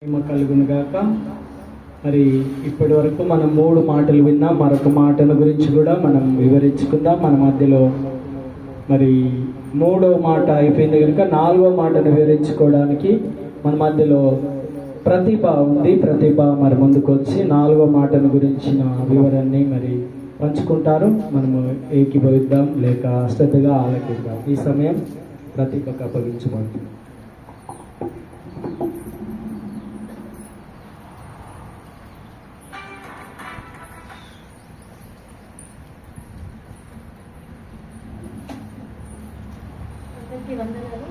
కలుగును గాక. మరి ఇప్పటి వరకు మనం 3 మాటలు విన్నాం. మరొక మాటల గురించి కూడా మనం వివరించుకుందాం. మన మధ్యలో మరి 3వ మాట అయిపోయింది కనుక 4వ మాటను వివరించుకోవడానికి మన మధ్యలో ప్రతిభ ఉంది. ప్రతిభ మరి ముందుకు వచ్చి 4వ మాటను గురించిన వివరాన్ని మరి పంచుకుంటారు. మనము ఏకీభవిద్దాం లేక శ్రద్ధగా ఆలకిద్దాం. ఈ సమయం ప్రతిభకు అప్పగించబడుతుంది. వందనాలు.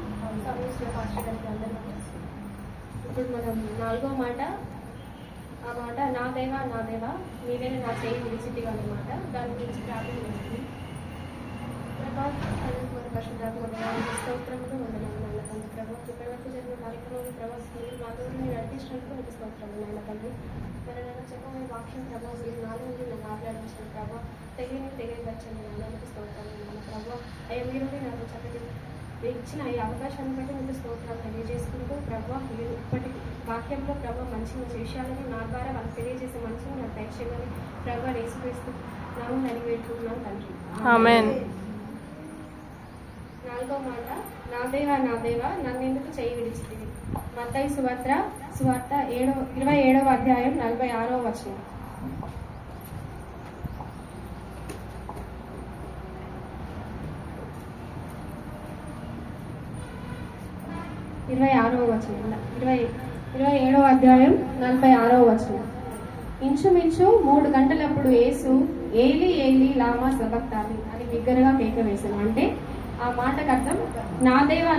ఇప్పుడు మనం 4వ మాట, ఆ మాట నా దేవా నా దేవా నీవే నా చేయి విడిచితివి అనే మాట. దాని గురించి ప్రార్థన చేస్తుంది. స్తోత్రములు వందనాలు నాయన తండ్రి. ప్రభావ ఇప్పటి వరకు జరిగిన కార్యక్రమంలో ప్రభావ మీరు మాతో మీరు నడిపించినందుకు మీకు స్తోత్రములు నాయన తండ్రి. మరి నేను చెప్పబోయే వాక్యం ప్రభావ మీరు నాలో నుండి నన్ను ఆటలాడించిన ప్రభావ తెలియవచ్చని నాకు స్తోత్రాలు నాయన ప్రభావ. అయ్యా మీరు నాకు చక్కటి ఇచ్చిన ఈ అవకాశాన్ని బట్టి మీకు స్తోత్రాలు తెలియజేసుకుంటూ ప్రభావ మీరు ఇప్పటి వాక్యంలో ప్రభావ మంచి మంచి విషయాలని నా ద్వారా వాళ్ళకి తెలియజేసే మంచిగా నాకు దయచేయమని ప్రభావ యేసుక్రీస్తు నామమున అడిగి వేడుకుంటున్నాను తండ్రి. ఆమేన్. 4వ మాట నా దేవా నన్ను ఎందుకు చేయి విడిచితివి. మత్తయి సువార్త 27వ అధ్యాయం 46వ వచనం. వచనం 27వ అధ్యాయం 46వ వచనం. ఇంచుమించు 3 గంటలప్పుడు యేసు ఏలి ఏలి లామా సబక్తాని అని బిగ్గరగా కేక వేశాను. అంటే ఆ మాటకు అర్థం నా దేవా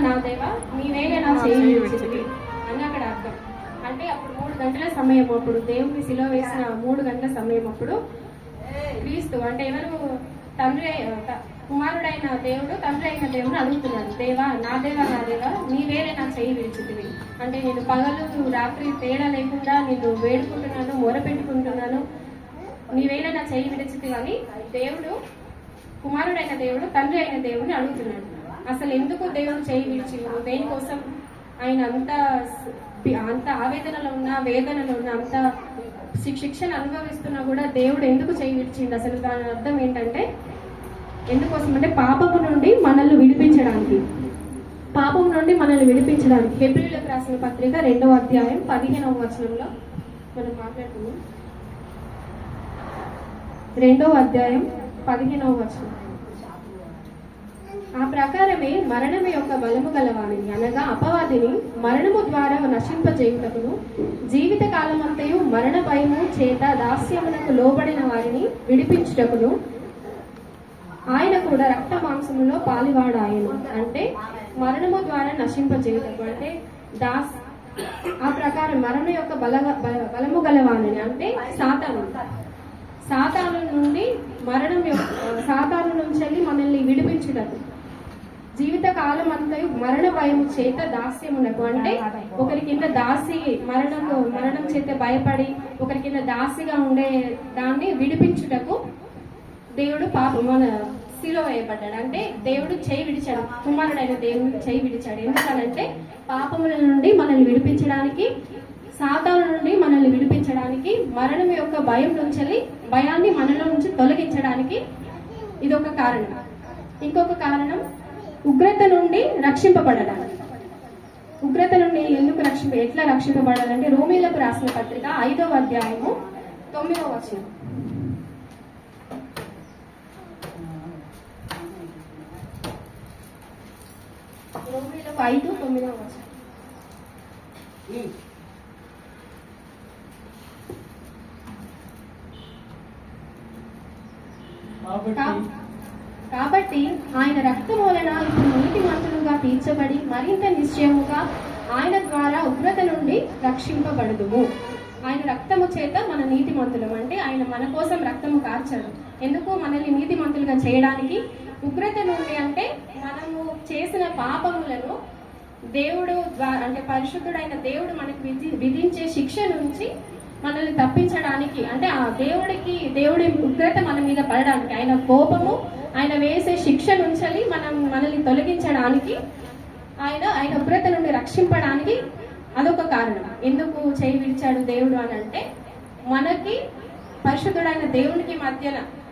నీవేలే నా చేయి విడిచితివి అని అక్కడ అర్థం. అంటే అప్పుడు 3 గంటల సమయం, అప్పుడు దేవుని సిలువ వేసిన 3 గంటల సమయం అప్పుడు క్రీస్తు అంటే ఎవరు కుమారుడైన దేవుడు తండ్రి అయిన దేవుడు అడుగుతున్నాడు, దేవా నా దేవా నీవేలే నా చేయి విడిచితివి. అంటే నేను పగలు రాత్రి తేడా లేకుండా నేను వేడుకుంటున్నాను, మొరపెట్టుకుంటున్నాను, నీవేలే నా చేయి విడిచితివి అని దేవుడు, కుమారుడైన దేవుడు తండ్రి అయిన దేవుడిని అడుగుతున్నాడు. అసలు ఎందుకు దేవుడు చేయి విడిచిండు, దేనికోసం ఆయన అంత ఆవేదనలో ఉన్నా, వేదనలో ఉన్నా, అంత శిక్షను అనుభవిస్తున్నా కూడా దేవుడు ఎందుకు చేయి విడిచిండు? అసలు దాని అర్థం ఏంటంటే ఎందుకోసం అంటే పాపము నుండి మనల్ని విడిపించడానికి. హెబ్రీయులకు రాసిన పత్రిక 2వ అధ్యాయం 15వ వచనంలో మనం మాట్లాడుతున్నాం. 2వ అధ్యాయం 15వ వచనం. ఆ ప్రకారమే మరణము యొక్క బలము గలవానిని అనగా అపవాదిని మరణము ద్వారా నశింపజేయుటకును జీవిత కాలమంతయు మరణ భయము చేత దాస్యమునకు లోబడిన వారిని విడిపించుటకును ఆయన కూడా రక్త మాంసములో పాలివాడాయను. అంటే మరణము ద్వారా నశింపజేయుటకు అంటే ఆ ప్రకారం మరణం యొక్క బలము గలవానిని అంటే సాతాను నుండి సాతాను నుంచి మనల్ని విడిపించుటకు జీవిత కాలం అంతా మరణ భయం చేత దాస్యమునకు అంటే ఒకరి కింద మరణం చేత భయపడి ఒకరి కింద దాసిగా ఉండే దాన్ని విడిపించుటకు దేవుడు మన శిలువ వేయబడ్డాడు. అంటే దేవుడు చేయి విడిచాడు, కుమారుడైన దేవుడు చేయి విడిచాడు. ఎందుకనంటే పాపముల నుండి మనల్ని విడిపించడానికి, సాతాను నుండి మనల్ని విడిపించడానికి, మరణం యొక్క భయాన్ని మనలో నుంచి తొలగించడానికి ఇదొక కారణం. ఇంకొక కారణం ఉగ్రత నుండి రక్షింపబడడానికి. ఉగ్రత నుండి ఎట్లా రక్షింపబడాలంటే రోమీలకు రాసిన పత్రిక 5వ అధ్యాయము 9వ వచనం. రోమీలకు 5:9 వచనం. కాబట్టి ఆయన రక్తము వలన ఇప్పుడు నీతిమంతులుగా తీర్చబడి మరింత నిశ్చయముగా ఆయన ద్వారా ఉగ్రత నుండి రక్షింపబడదుము. ఆయన రక్తము చేత మన నీతిమంతులం అంటే ఆయన మన కోసం రక్తము కార్చాడు. ఎందుకు? మనల్ని నీతిమంతులుగా చేయడానికి. ఉగ్రత నుండి అంటే మనము చేసిన పాపములను దేవుడు అంటే పరిశుద్ధుడైన దేవుడు మనకు విధించే శిక్ష నుంచి మనల్ని తప్పించడానికి, అంటే ఆ దేవుడి ఉగ్రత మన మీద పడడానికి, ఆయన కోపము, ఆయన వేసే శిక్ష నుంచి మనల్ని తొలగించడానికి, ఆయన ఉగ్రత నుండి రక్షింపడానికి అదొక కారణం. ఎందుకు చేయి విడిచాడు దేవుడు అని అంటే, మనకి పరిశుద్ధుడైన దేవునికి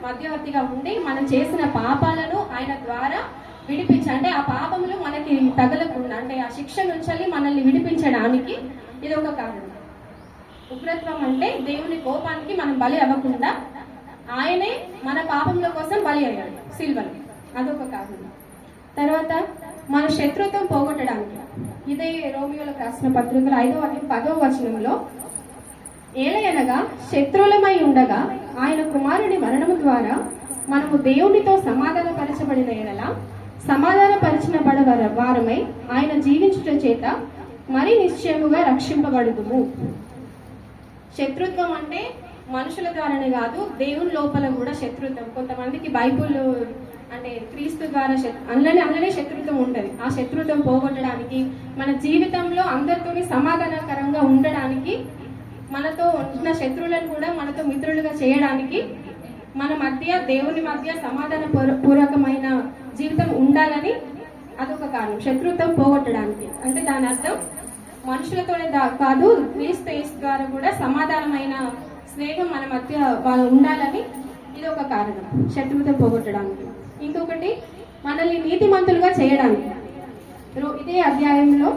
మధ్యవర్తిగా ఉండి మనం చేసిన పాపాలను ఆయన ద్వారా విడిపించి, అంటే ఆ పాపములు మనకి తగలకుండా, అంటే ఆ శిక్ష నుంచి మనల్ని విడిపించడానికి ఇది ఒక కారణం. ఉగ్రత్వం అంటే దేవుని కోపానికి మనం బలి అవ్వకుండా ఆయనే మన పాపముల కోసం బలి అయ్యాడు సిల్వలో, అదొక కారణం. తర్వాత మన శత్రుత్వం పోగొట్టడానికి, ఇదే రోమియోలకు రాసిన పత్రికలో 5వ అధ్యాయం 10వ వచనంలో, ఏలయనగా శత్రువులమై ఉండగా ఆయన కుమారుని మరణము ద్వారా మనము దేవునితో సమాధానపరచబడిన ఎడల సమాధానపరిచిన వారమై ఆయన జీవించుట చేత మరి నిశ్చయముగా రక్షింపబడుదుము. శత్రుత్వం అంటే మనుషుల ద్వారానే కాదు, దేవుని లోపల కూడా శత్రుత్వం. కొంతమందికి బైబుల్ అంటే క్రీస్తు ద్వారా అందులోనే శత్రుత్వం ఉంటుంది. ఆ శత్రుత్వం పోగొట్టడానికి, మన జీవితంలో అందరితోని సమాధానకరంగా ఉండడానికి, మనతో ఉన్న శత్రువులను కూడా మనతో మిత్రులుగా చేయడానికి, మన మధ్య దేవుని మధ్య సమాధాన పూర్వకమైన జీవితం ఉండాలని అదొక కారణం. శత్రుత్వం పోగొట్టడానికి అంటే దాని అర్థం మనుషులతోనే కాదు, క్రీస్తు యేసు ద్వారా కూడా సమాధానమైన స్నేహం మన మధ్య ఉండాలని ఇది ఒక కారణం శత్రుత్వం పోగొట్టడానికి. ఇంకొకటి మనల్ని నీతిమంతులుగా చేయడానికి. ఇదే అధ్యాయంలో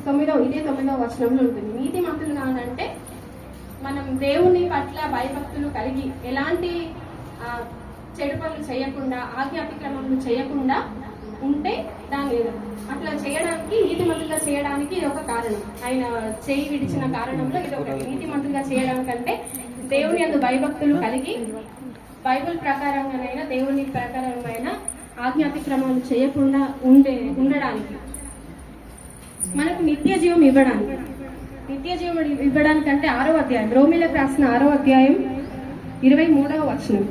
9వ వచనంలో ఉంటుంది. నీతిమంతులుగా అంటే మనం దేవుని పట్ల భయభక్తులు కలిగి ఎలాంటి చెడు పనులు చేయకుండా, ఆజ్ఞాతిక్రమములు చేయకుండా ఉంటే దాని అట్లా చేయడానికి, నీతిమంతులుగా చేయడానికి ఇది ఒక కారణం. ఆయన చేయి విడిచిన కారణంలో ఇది ఒకటి. నీతిమంతులుగా చేయడానికంటే దేవుని యందు భయభక్తులు కలిగి బైబిల్ ప్రకారంగానైనా దేవుని ప్రకారమైన ఆజ్ఞాతిక్రమాలు చేయకుండా ఉండడానికి, మనకు నిత్య జీవం ఇవ్వడానికి. నిత్య జీవం ఇవ్వడానికంటే 6వ అధ్యాయం, రోమిలకు రాసిన 6వ అధ్యాయం 23వ వచనం,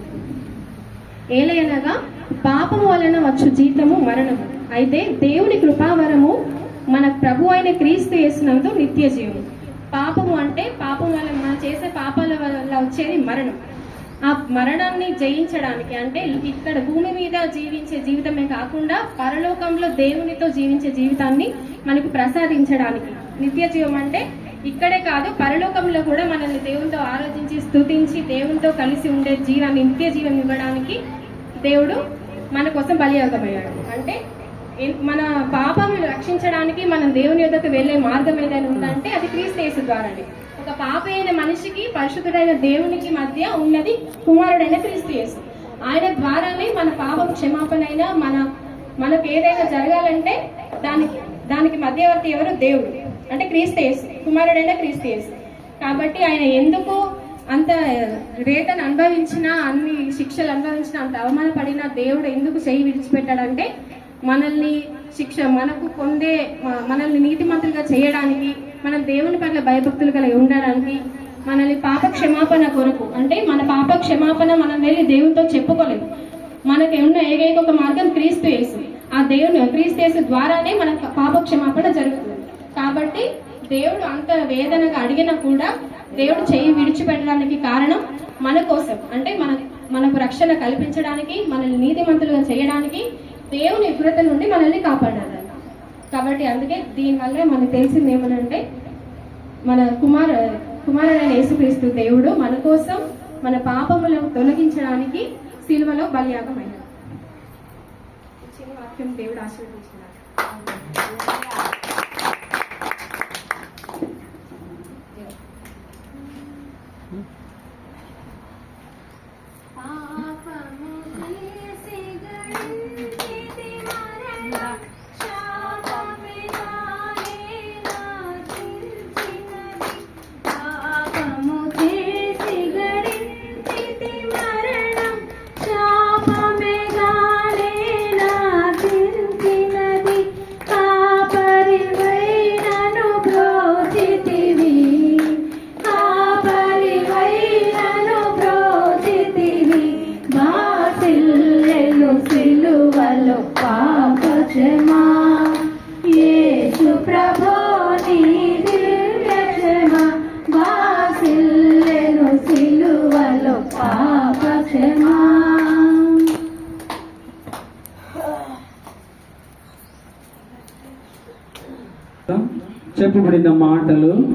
ఏలయనగా పాపము వలన వచ్చు జీతము మరణము, అయితే దేవుని కృపావరము మన ప్రభు అయిన క్రీస్తు యేసునందు నిత్య జీవం. పాపము అంటే పాపం వల్ల మనం చేసే పాపాల వల్ల వచ్చేది మరణం. ఆ మరణాన్ని జయించడానికి, అంటే ఇక్కడ భూమి మీద జీవించే జీవితమే కాకుండా పరలోకంలో దేవునితో జీవించే జీవితాన్ని మనకు ప్రసాదించడానికి. నిత్య జీవం అంటే ఇక్కడే కాదు, పరలోకంలో కూడా మనల్ని దేవునితో ఆరాధించి స్తుతించి దేవునితో కలిసి ఉండే జీవాన్ని, నిత్య జీవం ఇవ్వడానికి దేవుడు మన కోసం బలియాగమయ్యాడు. అంటే మన పాపం రక్షించడానికి మనం దేవుని యొద్దకు వెళ్ళే మార్గం ఏదైనా ఉందంటే అది క్రీస్తు యేసు ద్వారానే. ఒక పాప అయిన మనిషికి పరిశుద్ధుడైన దేవునికి మధ్య ఉన్నది కుమారుడైన క్రీస్తు యేసు. ఆయన ద్వారానే మన పాపం క్షమాపణ అయినా మనకు ఏదైనా జరగాలంటే దానికి మధ్యవర్తి ఎవరు? దేవుడు, అంటే క్రీస్తు యేసు, కుమారుడైన క్రీస్తు యేసు. కాబట్టి ఆయన ఎందుకు అంత వేదన అనుభవించినా, అన్ని శిక్షలు అనుభవించినా, అంత అవమానపడినా దేవుడు ఎందుకు చేయి విడిచిపెట్టాడంటే మనల్ని నీతిమంతులుగా చేయడానికి, మనం దేవుని పట్ల భయభక్తులు కలిగి ఉండడానికి, మనల్ని పాప క్షమాపణ కొరకు. అంటే మన పాప క్షమాపణ మనం వెళ్ళి దేవునితో చెప్పుకోలేదు. మనకి ఉన్న ఏకైక ఒక మార్గం క్రీస్తు యేసు. ఆ దేవుని క్రీస్తు యేసు ద్వారానే మన పాప క్షమాపణ జరుగుతుంది. కాబట్టి దేవుడు అంత వేదనగా అడిగినా కూడా దేవుడు చేయి విడిచిపెట్టడానికి కారణం మన కోసం, అంటే మనకు రక్షణ కల్పించడానికి, మనల్ని నీతిమంతులుగా చేయడానికి, దేవుని ఉగ్రత నుండి మనల్ని కాపాడాలి. కాబట్టి అందుకే దీనివల్ల మనకు తెలిసింది ఏమనంటే, మన కుమారుడైన యేసుక్రీస్తు దేవుడు మన కోసం మన పాపములను తొలగించడానికి సిలువలో బలియాగమైనాడు. చిన్న వాక్యం దేవుడు ఆశీర్వదించినాడు. కాపరివై చెప్పబడిన మాటలు